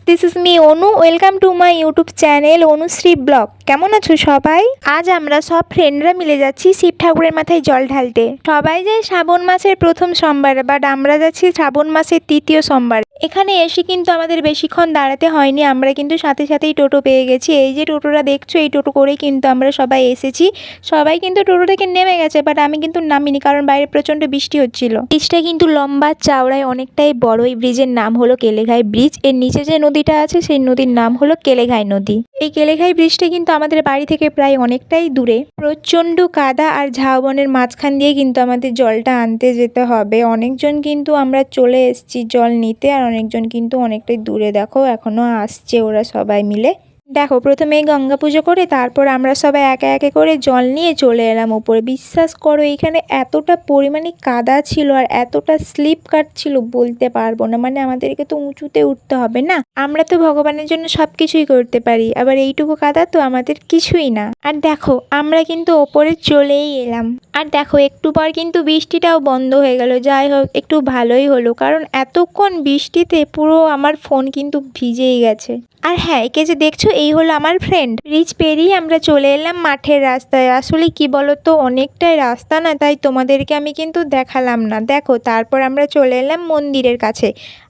This is me Anu. Welcome to my YouTube channel Anushree blog. কেমন আছো সবাই? আজ আমরা সব ফ্রেন্ডরা মিলে যাচ্ছি শিব ঠাকুরের মাথায় জল ঢালতে। সবাই যায় শ্রাবণ মাসের প্রথম সোমবারে, বাট আমরা যাচ্ছি শ্রাবণ মাসের তৃতীয় সোমবার। এখানে এসে কিন্তু আমাদের বেশিক্ষণ দাঁড়াতে হয়নি, আমরা কিন্তু সাথে সাথেই টোটো পেয়ে গেছি। এই যে টোটোটা দেখছো, এই টোটো করেই কিন্তু আমরা সবাই এসেছি। সবাই কিন্তু টোটো থেকে নেমে গেছে, বাট আমি কিন্তু নামিনি, কারণ বাইরে প্রচণ্ড বৃষ্টি হচ্ছিল। ব্রিজটা কিন্তু লম্বা চওড়ায় অনেকটাই বড়। এই ব্রিজের নাম হলো কেলেঘাই ব্রিজ। এর নিচে যে নদীটা আছে সেই নদীর নাম হলো কেলেঘাই নদী। এই কেলেঘাই ব্রিজটা কিন্তু আমাদের বাড়ি থেকে প্রায় অনেকটাই দূরে। প্রচণ্ড কাদা আর ঝাউবনের মাঝখান দিয়ে কিন্তু আমাদের জলটা আনতে যেতে হবে। অনেকজন কিন্তু আমরা চলে এসেছি জল নিতে, আর অনেকজন কিন্তু অনেকটাই দূরে। দেখো এখনো আসছে ওরা সবাই মিলে। দেখো প্রথমেই গঙ্গা পুজো করে তারপর আমরা সবাই একে একে করে জল নিয়ে চলে এলাম উপরে। বিশ্বাস করো এখানে এতটা পরিমাণে কাদা ছিল আর এতটা স্লিপ কাটছিল বলতে পারবো না। মানে আমাদেরকে তো উঁচুতে উঠতে হবে না, আমরা তো ভগবানের জন্য সব কিছুই করতে পারি, আবার এইটুকু কাদা তো আমাদের কিছুই না। আর দেখো আমরা কিন্তু ওপরে চলেই এলাম। আর দেখো একটু পর কিন্তু বৃষ্টিটাও বন্ধ হয়ে গেল। যাই হোক একটু ভালোই হলো, কারণ এতক্ষণ বৃষ্টিতে পুরো আমার ফোন কিন্তু ভিজেই গেছে। আর হ্যাঁ, একে যে দেখছো এই হলো আমার ফ্রেন্ড। ব্রিজ পেরিয়ে আমরা চলে এলাম মাঠের রাস্তায়। আসলে কি বলতো, অনেকটাই রাস্তা না, তাই তোমাদেরকে আমি কিন্তু দেখালাম না। দেখো তারপর আমরা চলে এলাম মন্দিরের কাছে।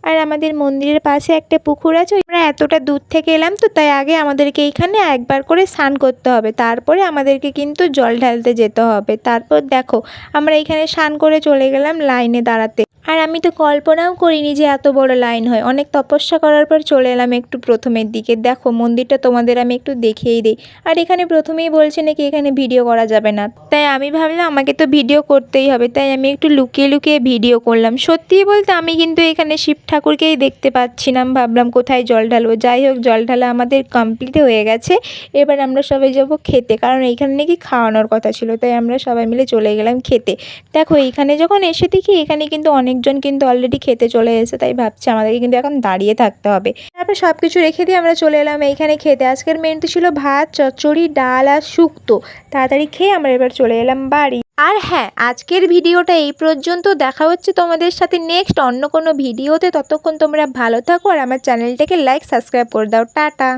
আর আমাদের মন্দিরের পাশে একটা পুকুর আছে। আমরা এতটা দূর থেকে এলাম তো, তাই আগে আমাদেরকে এইখানে একবার করে স্নান করতে হবে, তারপরে আমাদেরকে কিন্তু জল ঢালতে যেতে হবে। তারপর দেখো আমরা এখানে স্নান করে চলে গেলাম লাইনে দাঁড়াতে। আর আমি তো কল্পনাও করিনি যে এত বড় লাইন হয়। অনেক তপস্যা করার পর চলে এলাম একটু প্রথমের দিকে। দেখো মন্দিরটা তোমাদের আমি একটু দেখিয়েই দিই। আর এখানে প্রথমেই বলছে নাকি এখানে ভিডিও করা যাবে না, তাই আমি ভাবলাম আমাকে তো ভিডিও করতেই হবে, তাই আমি একটু লুকিয়ে লুকিয়ে ভিডিও করলাম। সত্যি বলতে আমি কিন্তু এখানে শিব ঠাকুরকেই দেখতে পাচ্ছিলাম, ভাবলাম কোথায় জল ঢালবো। যাই হোক জল ঢালা আমাদের কমপ্লিট হয়ে গেছে। এবার আমরা সবাই যাবো খেতে, কারণ এইখানে নাকি খাওয়ানোর কথা ছিল, তাই আমরা সবাই মিলে চলে গেলাম খেতে। দেখো এইখানে যখন এসে দেখি এখানে কিন্তু অনেকজন কিন্তু অলরেডি খেতে চলে এসেছে, তাই ভাবছি আমাদেরকে কিন্তু এখন দাঁড়িয়ে থাকতে হবে। তারপর সব কিছু রেখে দিয়ে আমরা চলে এলাম এইখানে খেতে। আজকের মেনুতে ছিল ভাত, চচ্চড়ি, ডাল আর শুক্তো। তাড়াতাড়ি খেয়ে আমরা এবার চলে এলাম বাড়ি। আর হ্যাঁ, আজকের ভিডিওটা এই পর্যন্ত। দেখা হচ্ছে তোমাদের সাথে নেক্সট অন্য কোনো ভিডিওতে। ততক্ষণ তোমরা ভালো থাকো আর আমার চ্যানেলটাকে লাইক সাবস্ক্রাইব করে দাও। টাটা।